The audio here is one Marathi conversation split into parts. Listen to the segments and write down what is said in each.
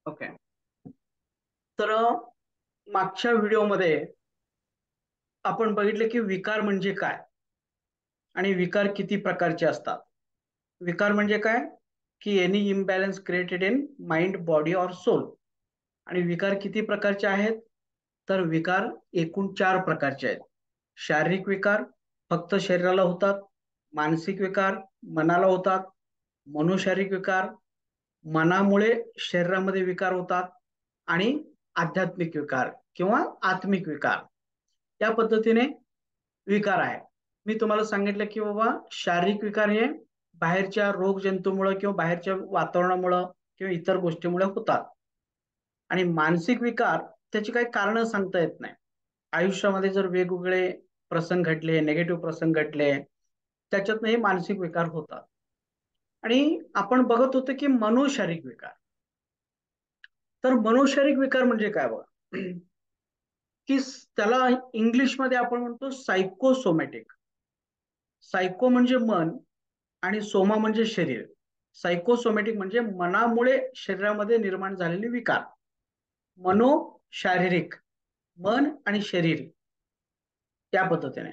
ओके. तर मागच्या व्हिडिओमध्ये आपण बघितले की विकार म्हणजे काय आणि विकार किती प्रकारचे असतात. विकार म्हणजे काय की any imbalance created in mind body or soul. आणि विकार किती प्रकारचे आहेत, तर विकार एकूण 4 प्रकारचे आहेत. शारीरिक विकार फक्त शरीराला होतात, मानसिक विकार मनाला होतात, मनोशारीरिक विकार मनामुळे शरीरामध्ये विकार होतात, आणि आध्यात्मिक विकार किंवा आत्मिक विकार. या पद्धतीने विकार आहे. मी तुम्हाला सांगितलं की बाबा शारीरिक विकार हे बाहेरच्या रोग जंतूमुळे किंवा बाहेरच्या वातावरणामुळे किंवा इतर गोष्टीमुळे होतात. आणि मानसिक विकार त्याची काही कारण सांगता येत नाही. आयुष्यामध्ये जर वेगवेगळे प्रसंग घडले, नेगेटिव्ह प्रसंग घडले, त्याच्यातनं हे मानसिक विकार होतात. आणि आपण बघत होतो की मनोशारीरिक विकार. तर मनोशारीरिक विकार म्हणजे काय बघा, की त्याला इंग्लिशमध्ये आपण म्हणतो सायकोसोमॅटिक. सायको म्हणजे मन आणि सोमा म्हणजे शरीर. सायकोसोमॅटिक म्हणजे मनामुळे शरीरामध्ये निर्माण झालेले विकार. मनो शारीरिक, मन आणि शरीर, त्या पद्धतीने.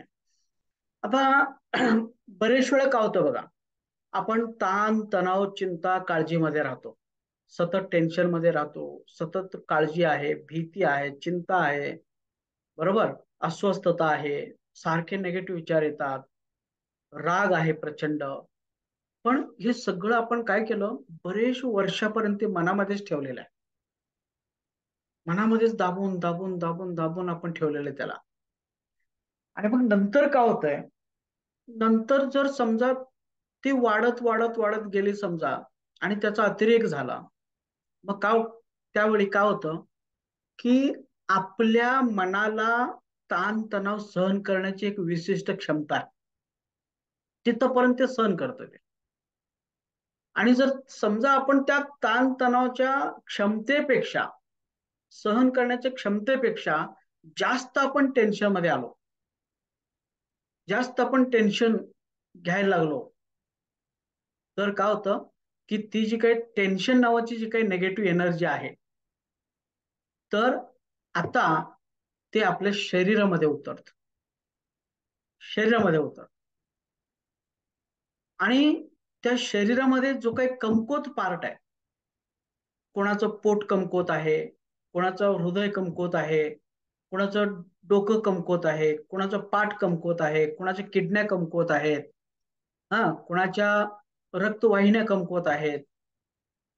आता बरेच वेळा काय होतं बघा, आपण ताण तणाव चिंता काळजीमध्ये राहतो, सतत टेन्शन मध्ये राहतो, सतत काळजी आहे, भीती आहे, चिंता आहे, बरोबर, अस्वस्थता आहे, सारखे नेगेटिव्ह विचार येतात, राग आहे प्रचंड. पण हे सगळं आपण काय केलं, बरेच वर्षापर्यंत ते मनामध्येच ठेवलेलं आहे. मनामध्येच दाबून दाबून दाबून दाबून आपण ठेवलेलं आहे त्याला. आणि मग नंतर काय होतंय, नंतर जर समजा ती वाढत वाढत वाढत गेली समजा, आणि त्याचा अतिरेक झाला, मग काय, त्यावेळी काय होतं की आपल्या मनाला ताण तणाव सहन करण्याची एक विशिष्ट क्षमता आहे, तिथपर्यंत ते सहन करतं ते. आणि जर समजा आपण त्या ताण तणावाच्या क्षमतेपेक्षा, सहन करण्याच्या क्षमतेपेक्षा जास्त आपण टेन्शन मध्ये आलो, जास्त आपण टेन्शन घ्यायला लागलो, तर काय होतं की ती जी काही टेन्शन नावाची जी काही नेगेटिव्ह एनर्जी आहे, तर आता ते आपल्या शरीरामध्ये उतरत, शरीरामध्ये उतरत. आणि त्या शरीरामध्ये जो काही कमकुवत पार्ट आहे, कोणाचं पोट कमकुवत आहे, कोणाचं हृदय कमकुवत आहे, कोणाचं डोकं कमकुवत आहे, कोणाचं पाठ कमकुवत आहे, कोणाच्या किडन्या कमकुवत आहेत, हा, कोणाच्या रक्तवाहिन्या कमकुवत आहेत.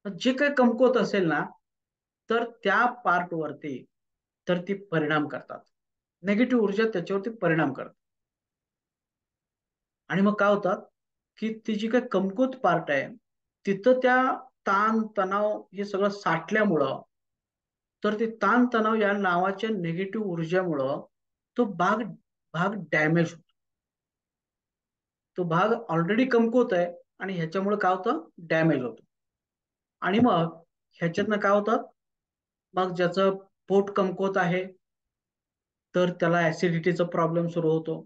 जे काही कमकुवत असेल ना, तर त्या पार्ट वरती तर ती परिणाम करतात, नेगेटिव्ह ऊर्जा त्याच्यावरती परिणाम करतात. आणि मग काय होतात की ती जी काही कमकुवत पार्ट आहे, तिथं त्या ताण तणाव हे सगळं साठल्यामुळं, तर ते ताण तणाव या नावाच्या निगेटिव्ह ऊर्जेमुळं तो भाग भाग डॅमेज होतो. तो भाग ऑलरेडी कमकुवत आहे, आणि ह्याच्यामुळे काय होतं, डॅमेज होतो. आणि मग ह्याच्यातनं काय होतं, मग ज्याचं पोट कमकुवत आहे, तर त्याला ऍसिडिटीचा प्रॉब्लेम सुरू होतो,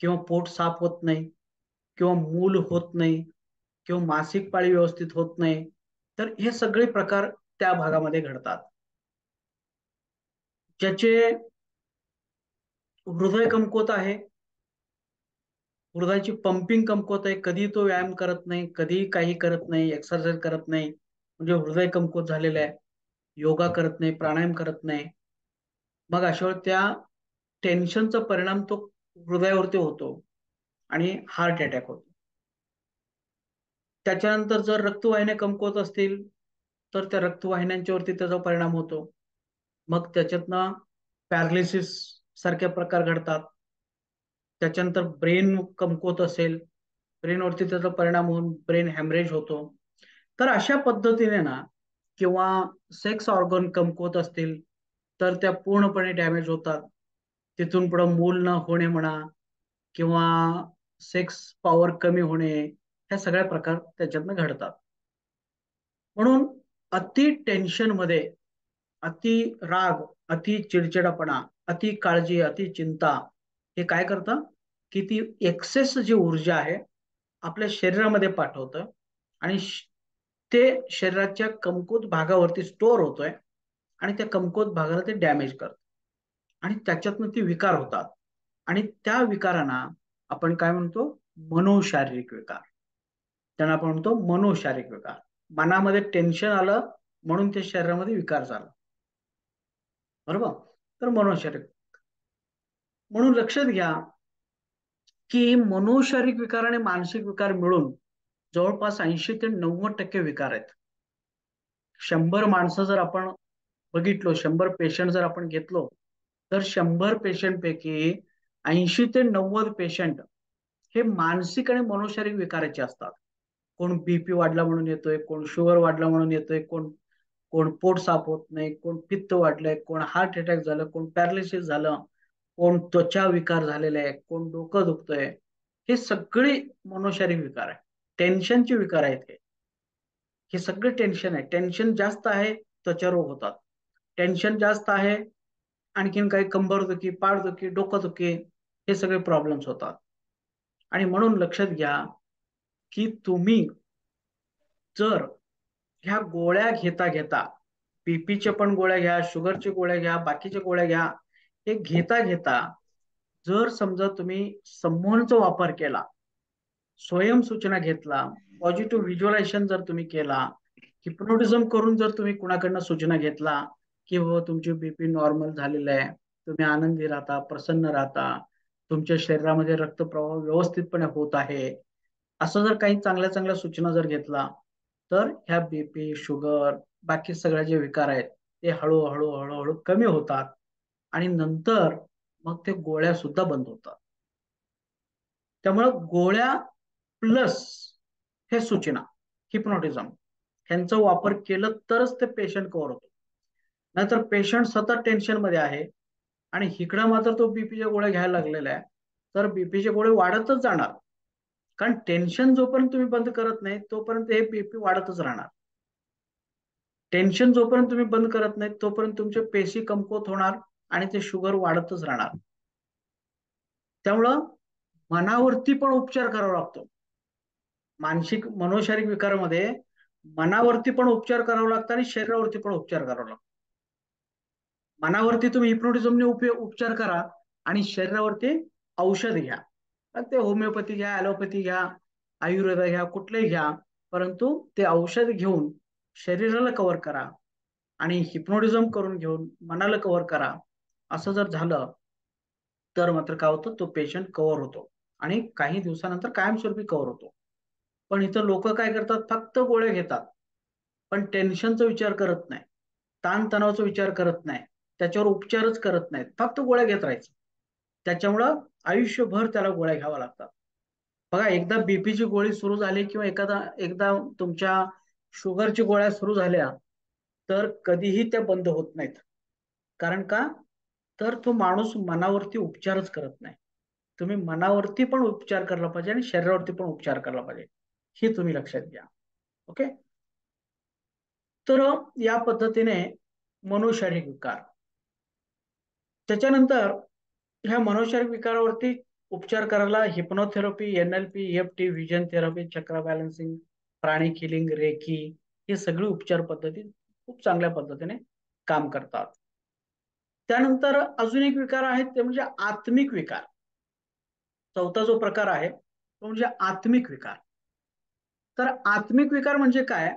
किंवा पोट साफ होत नाही, किंवा मूल होत नाही, किंवा मासिक पाळी व्यवस्थित होत नाही. तर हे सगळे प्रकार त्या भागामध्ये घडतात. ज्याचे हृदय कमकुवत आहे, हृदयाची पंपिंग कमकुवत आहे, कधी तो व्यायाम करत नाही, कधी काही करत नाही, एक्सरसाइज करत नाही, म्हणजे हृदय कमकुवत झालेलं आहे, योगा करत नाही, प्राणायाम करत नाही. मग अशा वेळी त्या टेन्शनचा परिणाम तो हृदयावरती होतो, आणि हार्ट अटॅक होतो. त्याच्यानंतर जर रक्तवाहिन्या कमकुवत असतील, तर त्या रक्तवाहिन्यांच्यावरती त्याचा परिणाम होतो. मग त्याच्यातनं पॅरालिसिस सारखे प्रकार घडतात. त्याच्यानंतर ब्रेन कमकुवत असेल, ब्रेनवरती त्याचा परिणाम होऊन ब्रेन हॅमरेज होतो. तर अशा पद्धतीने ना, किंवा सेक्स ऑर्गन कमकुवत असतील, तर त्या पूर्णपणे डॅमेज होतात. तिथून पुढे मूल न होणे म्हणा, किंवा सेक्स पॉवर कमी होणे, ह्या सगळ्या प्रकार त्याच्यातनं घडतात. म्हणून अति टेन्शन मध्ये, अति राग, अति चिडचिडापणा, अति काळजी, अति चिंता, हे काय करतं की ती एक्सेस जी ऊर्जा आहे आपल्या शरीरामध्ये पाठवतं, आणि ते शरीराच्या कमकुवत भागावरती स्टोअर होतोय आणि त्या कमकुवत भागाला ते डॅमेज करतं आणि त्याच्यातनं ती विकार होतात आणि त्या विकारांना आपण काय म्हणतो, मनोशारीरिक विकार. त्यांना आपण म्हणतो मनोशारीरिक विकार. मनामध्ये टेन्शन आलं म्हणून ते शरीरामध्ये विकार झाला, बरोबर. तर मनोशारीरिक, म्हणून लक्षात घ्या की मनोशारीरिक विकार आणि मानसिक विकार मिळून जवळपास 80 ते 90% विकार आहेत. 100 माणसं जर आपण बघितलो, 100 पेशंट जर आपण घेतलो, तर 100 पेशंट पैकी 80 ते 90 पेशंट हे मानसिक आणि मनोशारीरिक विकाराचे असतात. कोण बीपी वाढला म्हणून येतोय, कोण शुगर वाढला म्हणून येतोय, कोण कोण पोट साफ होत नाही, कोण पित्त वाढलंय, कोण हार्ट अटॅक झालं, कोण पॅरालिसिस झालं, कोण त्वचा विकार झालेला आहे, कोण डोकं दुखतंय. हे सगळे मनोशारीरिक विकार आहे. टेन्शनचे विकार आहेत हे सगळे टेन्शन आहे. टेन्शन जास्त आहे, त्वचारोग होतात. टेन्शन जास्त आहे, आणखीन काही कंबरदुखी, पाठदुखी, डोकंदुखी, हे सगळे प्रॉब्लेम्स होतात. आणि म्हणून लक्षात घ्या की तुम्ही जर ह्या गोळ्या घेता घेता, बीपीचे पण गोळ्या घ्या, शुगरच्या गोळ्या घ्या, बाकीच्या गोळ्या घ्या, हे घेता घेता जर समजा तुम्ही सम्मोहनचा वापर केला, स्वयंसूचना घेतला, पॉझिटिव्ह व्हिज्युअलायझेशन जर तुम्ही केला, हिप्नोटिझम करून जर तुम्ही कुणाकडनं सूचना घेतला की हो तुमची बीपी नॉर्मल झालेलं आहे, तुम्ही आनंदी राहता, प्रसन्न राहता, तुमच्या शरीरामध्ये रक्तप्रवाह व्यवस्थितपणे होत आहे, असं जर काही चांगल्या चांगल्या सूचना जर घेतला, तर ह्या बीपी, शुगर, बाकी सगळे जे विकार आहेत ते हळूहळू हळूहळू कमी होतात आणि नंतर मग ते गोळ्या सुद्धा बंद होतात. त्यामुळे गोळ्या प्लस हे सूचना, हिप्नोटिझम, ह्यांचा वापर केलं तरच ते पेशंट कव्हर होतो. नाहीतर पेशंट सतत टेन्शन मध्ये आहे आणि इकडं मात्र तो बीपीच्या गोळ्या घ्यायला लागलेला आहे, तर बीपीचे गोळे वाढतच जाणार. कारण टेन्शन जोपर्यंत तुम्ही बंद करत नाही तोपर्यंत हे बीपी वाढतच राहणार. टेन्शन जोपर्यंत तुम्ही बंद करत नाही तोपर्यंत तुमचे पेशी कमकुवत होणार आणि ते शुगर वाढतच राहणार. त्यामुळं मनावरती पण उपचार करावा लागतो. मानसिक मनोशारीरिक विकारामध्ये मनावरती पण उपचार करावा लागतो आणि शरीरावरती पण उपचार करावा लागतो. मनावरती तुम्ही हिप्नोटिझमने उपचार करा आणि शरीरावरती औषध घ्या. ते होमिओपॅथी घ्या, ॲलोपॅथी घ्या, आयुर्वेद घ्या, कुठलेही घ्या, परंतु ते औषध घेऊन शरीराला कव्हर करा आणि हिप्नोटिझम करून घेऊन मनाला कव्हर करा. असं जर झालं तर मात्र काय होतं, तो पेशंट कव्हर होतो आणि काही दिवसानंतर कायमस्वरूपी कव्हर होतो. पण इथं लोक काय करतात, फक्त गोळ्या घेतात पण टेन्शनचा विचार करत नाही, ताणतणावाचा विचार करत नाही, त्याच्यावर उपचारच करत नाहीत, फक्त गोळ्या घेत राहायचं. त्याच्यामुळं आयुष्यभर त्याला गोळ्या घ्याव्या लागतात. बघा, एकदा बीपीची गोळी सुरू झाली किंवा एकदा तुमच्या शुगरची गोळ्या सुरू झाल्या तर कधीही त्या बंद होत नाहीत. कारण का, तर तो माणूस मनावरती उपचारच करत नाही. तुम्ही मनावरती पण उपचार करायला पाहिजे आणि शरीरावरती पण उपचार करायला पाहिजे, हे तुम्ही लक्षात घ्या. ओके. तर या पद्धतीने मनोशारीरिक विकार. त्याच्यानंतर ह्या मनोशारीरिक विकारावरती उपचार करायला हिप्नोथेरपी, NLP, EFT, व्हिजन थेरपी, चक्र बॅलन्सिंग, प्राणिक हिलिंग, रेकी, हे सगळे उपचार पद्धती खूप चांगल्या पद्धतीने काम करतात. त्यानंतर अजून एक विकार आहे ते म्हणजे आत्मिक विकार. चौथा जो प्रकार आहे तो म्हणजे आत्मिक विकार. तर आत्मिक विकार म्हणजे काय,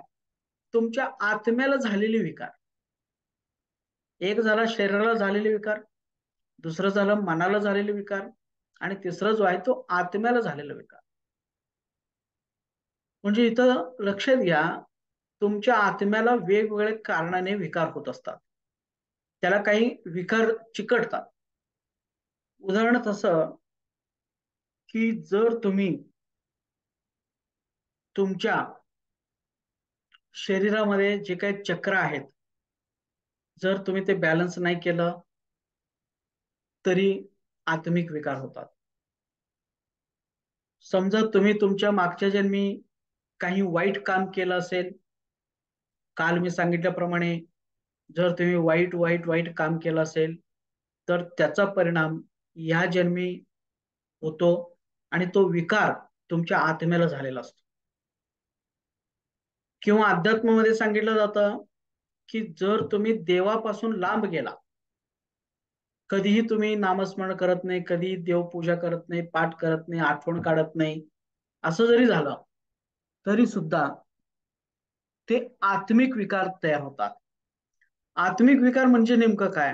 तुमच्या आत्म्याला झालेले विकार. एक झाला शरीराला झालेले विकार, दुसरं झालं मनाला झालेले विकार आणि तिसरा जो आहे तो आत्म्याला झालेला विकार. म्हणजे इथं लक्षात घ्या, तुमच्या आत्म्याला वेगवेगळ्या कारणाने विकार होत असतात. त्याला काही विकार चिकटतात. उदाहरण तसं की जर तुम्ही तुमच्या शरीरामध्ये जे काही चक्र आहेत, जर तुम्ही ते बॅलन्स नाही केलं तरी आत्मिक विकार होतात. समजा तुम्ही तुमच्या मागच्या जन्मी काही वाईट काम केलं असेल, काल मी सांगितल्याप्रमाणे जर तुम्ही वाईट वाईट वाईट काम केलं असेल तर त्याचा परिणाम या जन्मी होतो आणि तो विकार तुमच्या आत्म्याला झालेला असतो. किंवा अध्यात्मामध्ये सांगितलं जातं की जर तुम्ही देवापासून लांब गेला, कधीही तुम्ही नामस्मरण करत नाही, कधीही देवपूजा करत नाही, पाठ करत नाही, आठवण काढत नाही, असं जरी झालं तरी सुद्धा ते आत्मिक विकार तयार होतात. आत्मिक विकार म्हणजे नेमकं काय?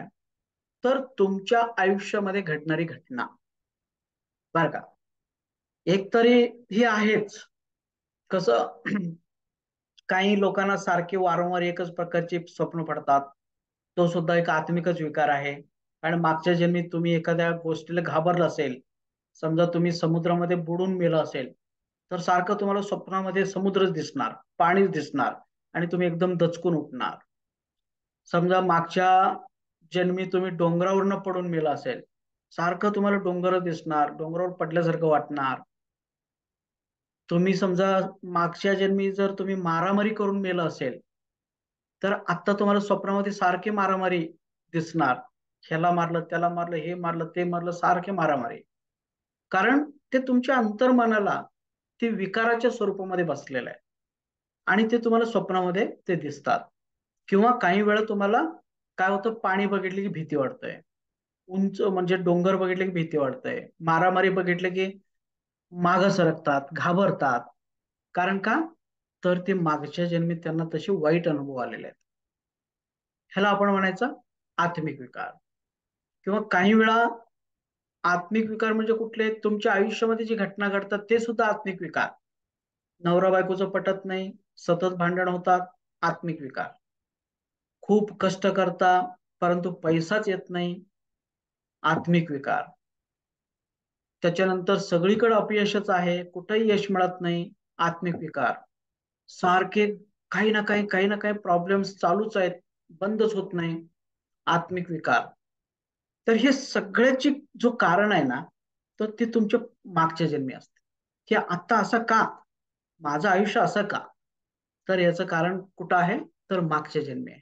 तर तुमच्या आयुष्यामध्ये घडणारी घटना, बरं का. एक तरी ही आहेच. कसं काही लोकांना सारखे वारंवार एकच प्रकारचे स्वप्न पडतात. तो सुद्धा एक आत्मिकच विकार आहे. आणि मागच्या जन्मी तुम्ही एखाद्या गोष्टीला घाबरला असेल, समजा तुम्ही समुद्रामध्ये बुडून मेलं असेल, तर सारखं तुम्हाला स्वप्नामध्ये समुद्रच दिसणार, पाणीच दिसणार आणि तुम्ही एकदम दचकून उठणार. समजा मागच्या जन्मी तुम्ही डोंगरावरनं पडून मेला असेल, सारखं तुम्हाला डोंगर दिसणार, डोंगरावर पडल्यासारखं वाटणार. तुम्ही समजा मागच्या जन्मी जर तुम्ही मारामारी करून मेलं असेल, तर आता तुम्हाला स्वप्नामध्ये सारखे मारामारी दिसणार. ह्याला मारलं, त्याला मारलं, हे मारलं, ते मारलं, सारखे मारामारी. कारण ते तुमच्या अंतर्मनाला ते विकाराच्या स्वरूपामध्ये बसलेलं आहे आणि ते तुम्हाला स्वप्नामध्ये ते दिसतात. किंवा काही वेळा तुम्हाला काय होतं, पाणी बघितलं की भीती वाटतंय, उंच म्हणजे डोंगर बघितले की भीती वाटतंय, मारामारी बघितलं की मागं सरकतात, घाबरतात. कारण का? तर ते मागच्या जन्मी त्यांना तसे वाईट अनुभव आलेले आहेत. ह्याला आपण म्हणायचं आत्मिक विकार. किंवा काही वेळा आत्मिक विकार म्हणजे कुठले? तुमच्या आयुष्यामध्ये जी घटना घडतात ते सुद्धा आत्मिक विकार. नवरा बायकोचं पटत नाही, सतत भांडण होतात, आत्मिक विकार. खूप कष्ट करता परंतु पैसाच येत नाही, आत्मिक विकार. त्याच्यानंतर सगळीकडे अपयशच आहे, कुठेही यश मिळत नाही, आत्मिक विकार. सारखे काही ना काही प्रॉब्लेम्स चालूच आहेत, बंदच होत नाही, आत्मिक विकार. तर हे सगळ्याची जो कारण आहे ना, तर ते तुमच्या मागच्या जन्मी असते, की आता असं का, माझं आयुष्य असं का. तर याचं कारण कुठं आहे? तर मागच्या जन्मी आहे.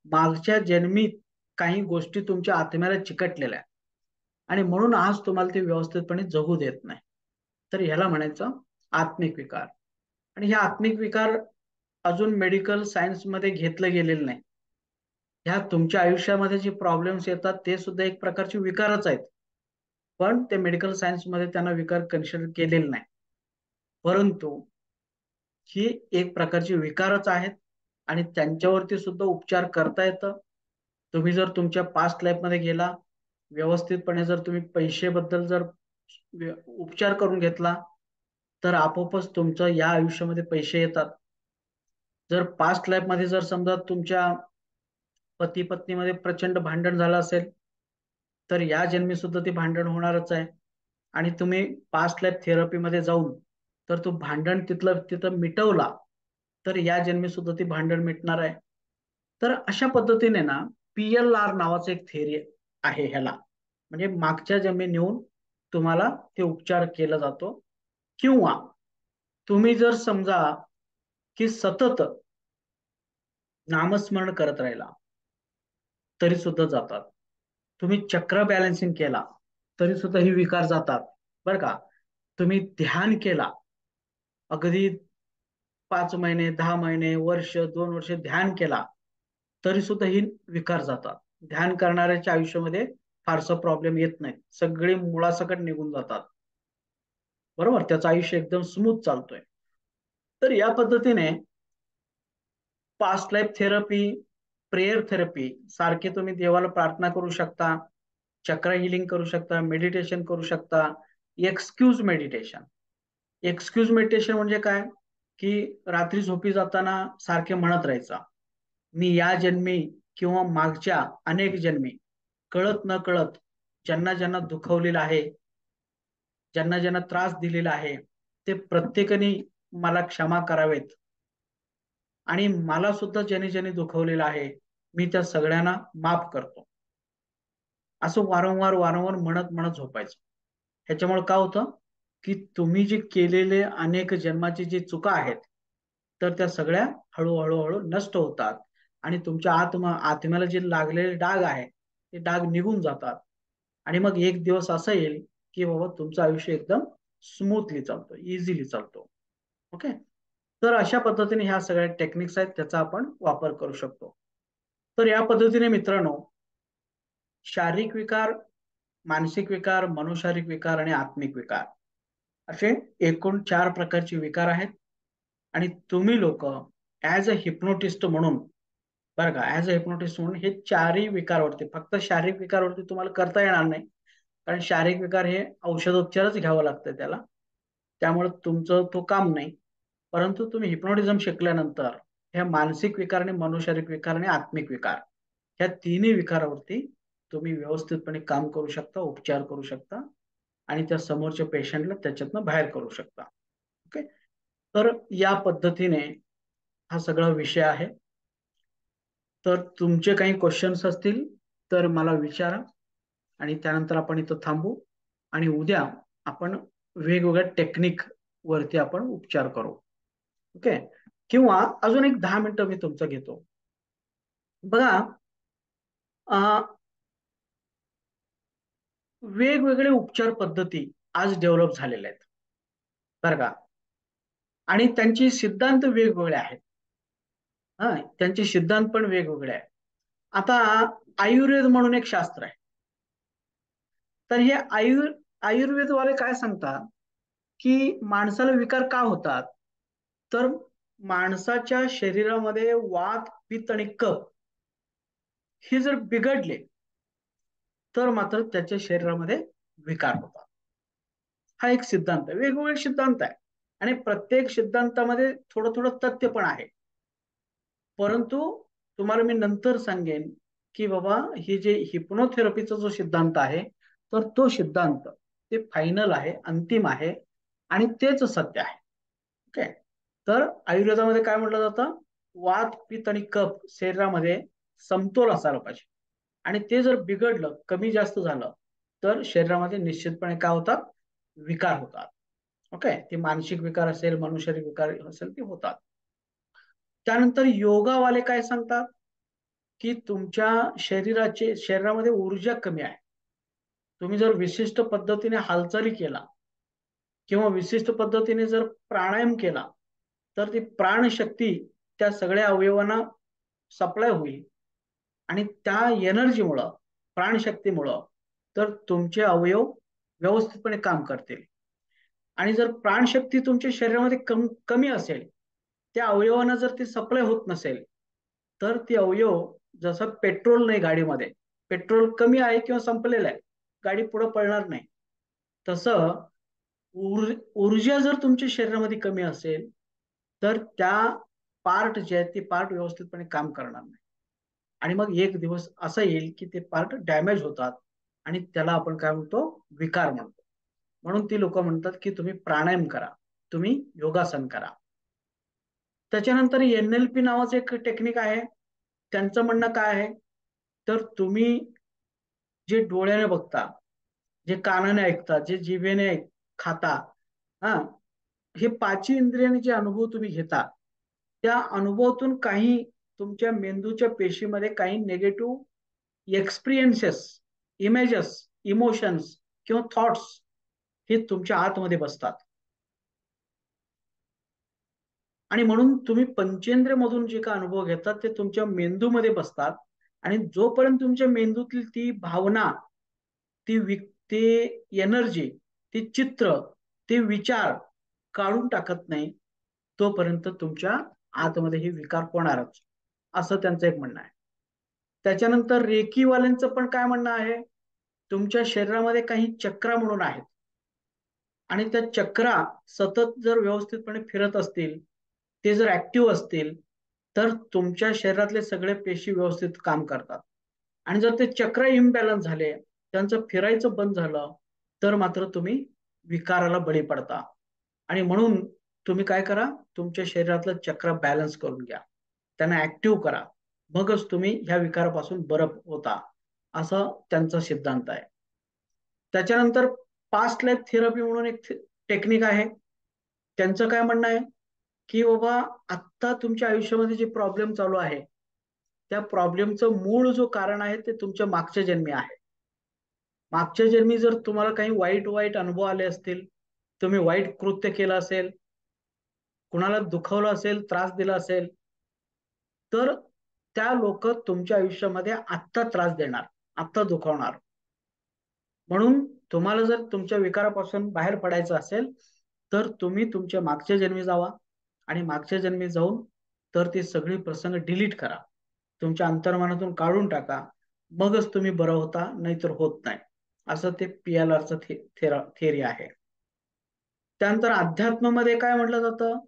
मागच्या जन्मी काही गोष्टी तुमच्या आत्म्याला चिकटलेल्या आहेत आणि म्हणून आज तुम्हाला ते व्यवस्थितपणे जगू देत नाही. तर ह्याला म्हणायचं आत्मिक विकार. आणि हे आत्मिक विकार अजून मेडिकल सायन्समध्ये घेतलं गेलेलं नाही. ह्या तुमच्या आयुष्यामध्ये जे प्रॉब्लेम्स येतात ते सुद्धा एक प्रकारचे विकारच आहेत. पण ते मेडिकल सायन्समध्ये त्यांना विकार कन्सिडर केलेले नाही. परंतु ही एक प्रकारचे विकारच आहेत आणि त्यांच्यावरती सुद्धा उपचार करता येतं. तुम्ही जर तुमच्या पास्ट लाईफमध्ये गेला, व्यवस्थितपणे जर तुम्ही पैशाबद्दल जर उपचार करून घेतला, तर आपोआपच तुमचं या आयुष्यामध्ये पैसे येतात. जर पास्ट लाईफमध्ये जर समजा तुमच्या पती पत्नीमध्ये प्रचंड भांडण झालं असेल, तर या जन्मी सुद्धा ते भांडण होणारच आहे. आणि तुम्ही पास्ट लाईफ थेरपीमध्ये जाऊन तर तो भांडण तिथलं तिथं मिटवला, तर या जन्मी सुद्धा ती भांडण मिटणार आहे. तर अशा पद्धतीने ना, PLR नावाचं एक थेरी आहे ह्याला. म्हणजे मागच्या जन्मी नेऊन तुम्हाला ते उपचार केला जातो. किंवा तुम्ही जर समजा की सतत नामस्मरण करत राहिला तरी सुद्धा जातात. तुम्ही चक्र बॅलन्सिंग केला तरी सुद्धा ही विकार जातात, बरं का. तुम्ही ध्यान केला, अगदी 5 महिने, 10 महिने, वर्ष, 2 वर्ष ध्यान केला तरी सुद्धा ही विकार जातात. ध्यान करणाऱ्याच्या आयुष्यामध्ये फारसा प्रॉब्लेम येत नाही, सगळे मुळासकट निघून जातात. बरोबर, त्याचं आयुष्य एकदम स्मूथ चालतोय. तर या पद्धतीने past life therapy, prayer therapy, सारखे तुम्ही देवाला प्रार्थना करू शकता, चक्र हिलिंग करू शकता, मेडिटेशन करू शकता. Excuse meditation. एक्सक्यूज मेडिटेशन म्हणजे काय? की रात्री झोपी जाताना सारखे म्हणत राहायचा, मी या जन्मी किंवा मागच्या अनेक जन्मी कळत न कळत ज्यांना ज्यांना दुखवलेलं आहे, ज्यांना ज्यांना त्रास दिलेला आहे, ते प्रत्येकाने मला क्षमा करावेत. आणि मला सुद्धा ज्याने ज्याने दुखवलेलं आहे, मी त्या सगळ्यांना माफ करतो. असं वारंवार वारंवार म्हणत म्हणत झोपायचं. ह्याच्यामुळे काय होतं, की तुम्ही जे केलेले अनेक जन्माची जी चुका आहेत, तर त्या सगळ्या हळूहळू हळू नष्ट होतात आणि तुमच्या आत्म्याला जे लागलेले डाग आहे, ते डाग निघून जातात. आणि मग एक दिवस असा येईल की बाबा तुमचं आयुष्य एकदम स्मूथली चालतो, इझिली चालतो. ओके. तर अशा पद्धतीने ह्या सगळ्या टेक्निक्स आहेत, त्याचा आपण वापर करू शकतो. तर या पद्धतीने मित्रांनो, शारीरिक विकार, मानसिक विकार, मनोशारीरिक विकार आणि आत्मिक विकार असे एकूण 4 प्रकारचे विकार आहेत. आणि तुम्ही लोक ऍज अ हिप्नोटिस्ट म्हणून, बरं का, ऍज अ हिप्नोटिस्ट म्हणून हे चारही विकारवरती, फक्त शारीरिक विकारवरती तुम्हाला करता येणार नाही, कारण शारीरिक विकार हे औषधोपचारच घ्यावं लागतं त्याला, त्यामुळे तुमचं तो काम नाही. परंतु तुम्ही हिप्नोटिझम शिकल्यानंतर ह्या मानसिक विकार आणि मनोशारीरिक विकार आणि आत्मिक विकार ह्या तिन्ही विकारावरती तुम्ही व्यवस्थितपणे काम करू शकता, उपचार करू शकता आणि त्या समोरच्या पेशंटला त्याच्यातनं बाहेर करू शकता. ओके. तर या पद्धतीने हा सगळा विषय आहे. तर तुमचे काही क्वेश्चन्स असतील तर मला विचारा आणि त्यानंतर आपण इथं थांबू आणि उद्या आपण वेगवेगळ्या टेक्निक वरती आपण उपचार करू. ओके. किंवा अजून एक 10 मिनिटं मी तुमचं घेतो. बघा, वेगवेगळे उपचार पद्धती आज डेव्हलप झालेल्या आहेत, बरं का, आणि त्यांचे सिद्धांत वेगवेगळे आहेत. हा, त्यांचे सिद्धांत पण वेगवेगळे आहेत. आता आयुर्वेद म्हणून एक शास्त्र आहे. तर हे आयुर्वेदवाले काय सांगतात की माणसाला विकार का होतात, तर माणसाच्या शरीरामध्ये वात, पित्त आणि कफ हे जर बिघडले तर मात्र त्याच्या शरीरामध्ये विकार होतात. हा एक सिद्धांत आहे, वेगवेगळे सिद्धांत आहे आणि प्रत्येक सिद्धांतामध्ये थोडं थोडं तथ्य पण आहे. परंतु तुम्हाला मी नंतर सांगेन की बाबा हे जे हिप्नोथेरपीचा जो सिद्धांत आहे, तर तो सिद्धांत ते फायनल आहे, अंतिम आहे आणि तेच सत्य आहे. ओके. तर आयुर्वेदामध्ये काय म्हटलं जातं, वात, पित्त आणि कफ शरीरामध्ये समतोल असायला पाहिजे आणि ते जर बिघडलं, कमी जास्त झालं, तर शरीरामध्ये निश्चितपणे काय होतात, विकार होतात. ओके. ते मानसिक विकार असेल, मनुशारीरिक विकार असेल, ते होतात. त्यानंतर योगावाले काय सांगतात की तुमच्या शरीरामध्ये ऊर्जा कमी आहे. तुम्ही जर विशिष्ट पद्धतीने हालचाली केला किंवा विशिष्ट पद्धतीने जर प्राणायाम केला तर ती प्राणशक्ती त्या सगळ्या अवयवांना सप्लाय होईल आणि त्या एनर्जीमुळं, प्राणशक्तीमुळं तर तुमचे अवयव व्यवस्थितपणे काम करतील. आणि जर प्राणशक्ती तुमच्या शरीरामध्ये कमी असेल, त्या अवयवांना जर ती सप्लाय होत नसेल, तर ती अवयव, जसं पेट्रोल नाही गाडीमध्ये, पेट्रोल कमी आहे किंवा संपलेलं आहे, गाडी पुढे पळणार नाही, तसं ऊर्जा जर तुमच्या शरीरामध्ये कमी असेल तर त्या पार्ट जे आहेत ते पार्ट व्यवस्थितपणे काम करणार नाही आणि मग एक दिवस असा येईल की ते पार्ट डॅमेज होतात आणि त्याला आपण काय म्हणतो, विकार म्हणतो. म्हणून ती लोक म्हणतात की तुम्ही प्राणायाम करा, तुम्ही योगासन करा. त्याच्यानंतर NLP नावाचं एक टेक्निक आहे. त्यांचं म्हणणं काय आहे, तर तुम्ही जे डोळ्याने बघता, जे कानाने ऐकता, जे जिभेने खाता, हा, हे पाचही इंद्रियांचे जे अनुभव तुम्ही घेता, त्या अनुभवातून काही तुमच्या मेंदूच्या पेशीमध्ये काही नेगेटिव्ह एक्सपिरियन्सेस, इमेजेस, इमोशन्स किंवा थॉट्स हे तुमच्या आतमध्ये बसतात आणि म्हणून तुम्ही पंचेंद्रिय मधून जे काय अनुभव घेतात ते तुमच्या मेंदूमध्ये बसतात आणि जोपर्यंत तुमच्या मेंदूतील ती भावना, ते एनर्जी, ती चित्र, ते विचार काढून टाकत नाही, तोपर्यंत तुमच्या आतमध्ये हे विकार होणारच, असं त्यांचं एक म्हणणं आहे. त्याच्यानंतर रेकीवाल्यांचं पण काय म्हणणं आहे, तुमच्या शरीरामध्ये काही चक्रा म्हणून आहेत आणि त्या चक्रा सतत जर व्यवस्थितपणे फिरत असतील, ते जर ऍक्टिव्ह असतील, तर तुमच्या शरीरातले सगळे पेशी व्यवस्थित काम करतात. आणि जर ते चक्र इम्बॅलन्स झाले, त्यांचं फिरायचं बंद झालं, तर मात्र तुम्ही विकाराला बळी पडता. आणि म्हणून तुम्ही काय करा, तुमच्या शरीरातलं चक्र बॅलन्स करून घ्या, त्यांना ऍक्टिव्ह करा, मगच तुम्ही ह्या विकारापासून बरं होता, असं त्यांचा सिद्धांत आहे. त्याच्यानंतर पास्ट लाईफ थेरपी म्हणून एक टेक्निक आहे. त्यांचं काय म्हणणं आहे की बाबा, आत्ता तुमच्या आयुष्यामध्ये जे प्रॉब्लेम चालू आहे, त्या प्रॉब्लेमचं मूळ जो कारण आहे ते तुमच्या मागच्या जन्मी आहे. मागच्या जन्मी जर तुम्हाला काही वाईट वाईट अनुभव आले असतील, तुम्ही वाईट कृत्य केलं असेल, कुणाला दुखावलं असेल, त्रास दिला असेल, तर त्या लोक तुमच्या आयुष्यामध्ये आत्ता त्रास देणार, आत्ता दुखावणार. म्हणून तुम्हाला जर तुमच्या विकारापासून बाहेर पडायचं असेल, तर तुम्ही तुमच्या मागच्या जन्मी जावा आणि मागच्या जन्मी जाऊन तर ती सगळी प्रसंग डिलीट करा, तुमच्या अंतर्मनातून काढून टाका. मगच तुम्ही बरं होता, नाहीतर होत नाही. असं ते PLRचं थेरी आहे. त्यानंतर अध्यात्मामध्ये काय म्हटलं जातं,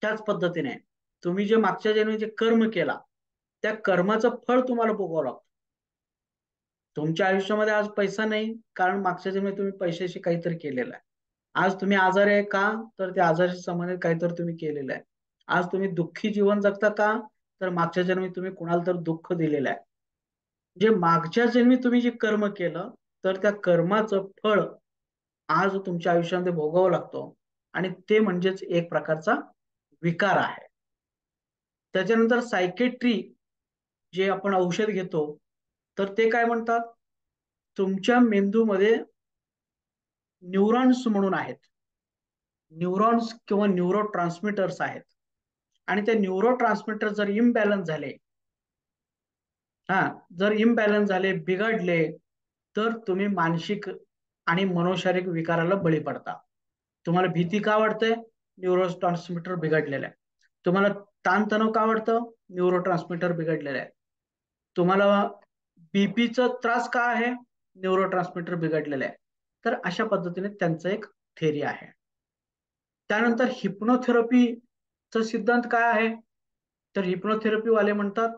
त्याच पद्धतीने तुम्ही जे मागच्या जन्मी जे कर्म केला, त्या कर्माचं फळ तुम्हाला भोगावं लागतं. तुमच्या आयुष्यामध्ये आज पैसा नाही, कारण मागच्या जन्मी तुम्ही पैशाशी काहीतरी केलेलं आहे. आज तुम्ही आजारी आहे का, तर त्या आजाराशी संबंधित काहीतरी तुम्ही केलेलं आहे. आज तुम्ही दुःखी जीवन जगता का, तर मागच्या जन्मी तुम्ही कुणाला तर दुःख दिलेलं आहे. जे मागच्या जन्मी तुम्ही जे कर्म केलं, तर त्या कर्माचं फळ आज तुमच्या आयुष्यामध्ये भोगावं लागतो, आणि ते म्हणजेच एक प्रकारचा विकार आहे. त्याच्यानंतर सायकेट्री, जे आपण औषध घेतो, तर ते काय म्हणतात, तुमच्या मेंदूमध्ये न्यूरॉन्स म्हणून आहेत, न्यूरॉन्स किंवा न्यूरो ट्रान्समीटर्स आहेत. आणि ते न्यूरो ट्रान्समीटर जर इम्बॅलन्स झाले, हा, जर इम्बॅलन्स झाले, बिघडले, तर तुम्ही मानसिक आणि मनोशारीरिक विकाराला बळी पडता. तुम्हाला भीती का वाटते, न्यूरो ट्रान्समीटर बिघडलेलं आहे. तुम्हाला ताणतणाव का वाटतं, न्यूरो ट्रान्समीटर बिघडलेलं आहे. तुम्हाला बीपीचा त्रास का आहे, न्यूरो ट्रान्समीटर बिघडलेलं आहे. तर अशा पद्धतीने त्यांचं एक थेरी आहे. त्यानंतर हिप्नोथेरपीचा सिद्धांत काय आहे, तर हिप्नोथेरपी वाले म्हणतात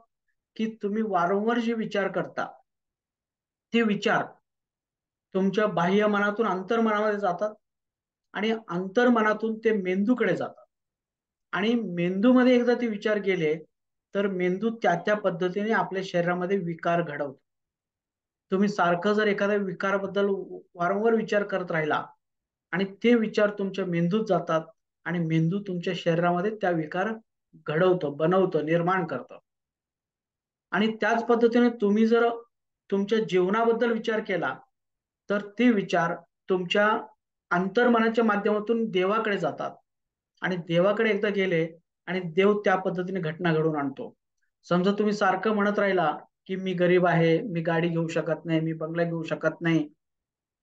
की तुम्ही वारंवार जे विचार करता, ते विचार तुमच्या बाह्य मनातून अंतर्मनामध्ये जातात, आणि अंतर्मनातून ते मेंदूकडे जातात, आणि मेंदूमध्ये एकदा ते विचार गेले, तर मेंदू त्या त्या पद्धतीने आपल्या शरीरामध्ये विकार घडवतो. तुम्ही सारखं जर एखाद्या विकाराबद्दल वारंवार विचार करत राहिला, आणि ते विचार तुमच्या मेंदूत जातात, आणि मेंदू तुमच्या शरीरामध्ये त्या विकार घडवतो, बनवतो, निर्माण करतो. आणि त्याच पद्धतीने तुम्ही जर तुमच्या जीवनाबद्दल विचार केला, तर ते विचार तुमच्या अंतर्मनाच्या माध्यमातून देवाकडे जातात, आणि देवाकडे एकदा गेले, आणि देव त्या पद्धतीने घटना घडवून आणतो. समजा तुम्ही सारखं म्हणत राहिला की मी गरीब आहे, मी गाडी घेऊ शकत नाही, मी बंगला घेऊ शकत नाही,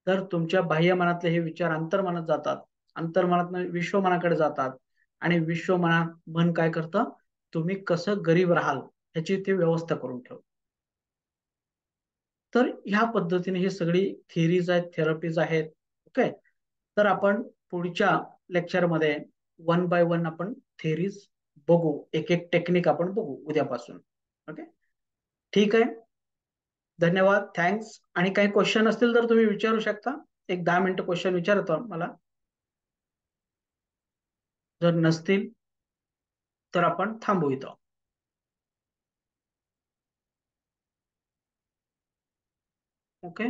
तर तुमच्या बाह्य मनातले हे विचार अंतर्मनात जातात, अंतर्मनात विश्वमनाकडे जातात, आणि विश्वमनात मन काय करतं, तुम्ही कसं गरीब राहाल ह्याची ते व्यवस्था करून ठेव. तर ह्या पद्धतीने ही सगळी थिअरीज आहेत, थेरपीज आहेत. ओके. तर आपण पुढच्या लेक्चरमध्ये वन बाय वन आपण थिअरीज बघू, एक एक टेक्निक आपण बघू उद्यापासून. ओके, ठीक आहे. धन्यवाद, थँक्स. आणि काही क्वेश्चन असतील तर तुम्ही विचारू शकता. एक 10 मिनिटं क्वेश्चन विचारतो मला. जर नसतील तर आपण थांबू इथं. ओके.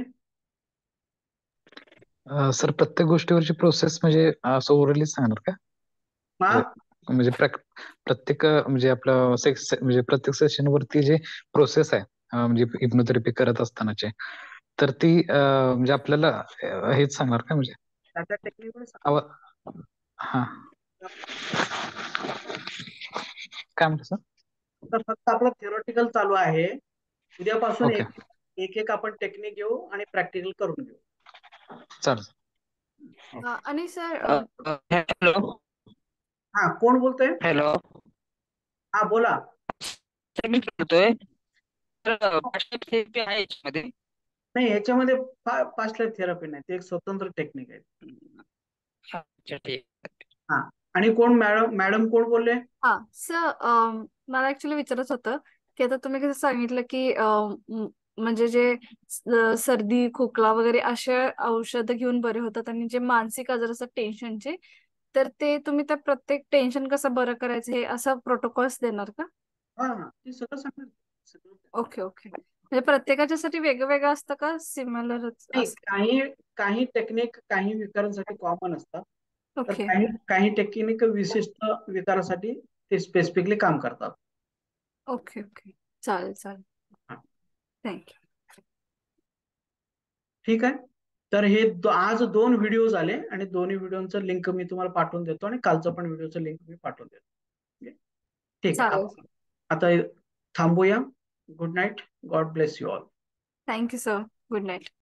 सर प्रत्येक गोष्टीवरची प्रोसेस म्हणजे असं ओरली सांगणार का? हा, म्हणजे प्रत्येक म्हणजे आपलं म्हणजे प्रत्येक सेशन वरती जे प्रोसेस आहे म्हणजे हिप्नोथेरपी करत असतानाचे, तर ती म्हणजे आपल्याला हेच सांगणार का म्हणजे त्या टेक्निकवर हा काय म्हणतो सर? तर फक्त आपलं थिअरॉटिकल चालू आहे. उद्यापासून ओके, एक एक एक आपण टेक्निक घेऊ आणि प्रॅक्टिकल करून घेऊ. चालेल. आणि सर हॅलो. हा, कोण बोलतोय? हॅलो. हा, बोला. सर मी बोलतोय. तर थेरपी आहे याच्यामध्ये? नाही, याच्यामध्ये फास्ट लाईफ थेरपी नाही, ते एक स्वतंत्र टेक्निक आहे. अच्छा, ठीक. हा, आणि कोण मॅडम, मॅडम कोण बोलले? हा सर, मला ऍक्च्युली विचारायचं होतं की आता तुम्ही कसं सांगितलं की म्हणजे जे सर्दी खोकला वगैरे असे औषधं घेऊन बरे होतात, आणि जे मानसिक आजार असतात टेन्शनचे, तर ते तुम्ही त्या प्रत्येक टेन्शन कसं बरं करायचं हे असं प्रोटोकॉल्स देणार का? हा हा, ते सगळं सांगणार, सगळं. Okay okay. म्हणजे प्रत्येकाच्यासाठी वेगवेगळं असतं का सिमिलरच नाही, असतं? काही काही टेक्निक काही विकारांसाठी कॉमन असतात, तर ओके काही काही टेक्निक विशिष्ट विकारासाठी ते स्पेसिफिकली काम करतात. ओके ओके, चालेल चालेल, हा, थँक्यू. ठीक आहे. तर हे आज 2 व्हिडिओ झाले आणि दोन्ही व्हिडिओचं लिंक मी तुम्हाला पाठवून देतो आणि कालचं पण व्हिडिओचं लिंक मी पाठवून देतो. ओके? ठीक आहे. चालेल. आता थांबूया. Good night. God bless you all. Thank you sir. Good night.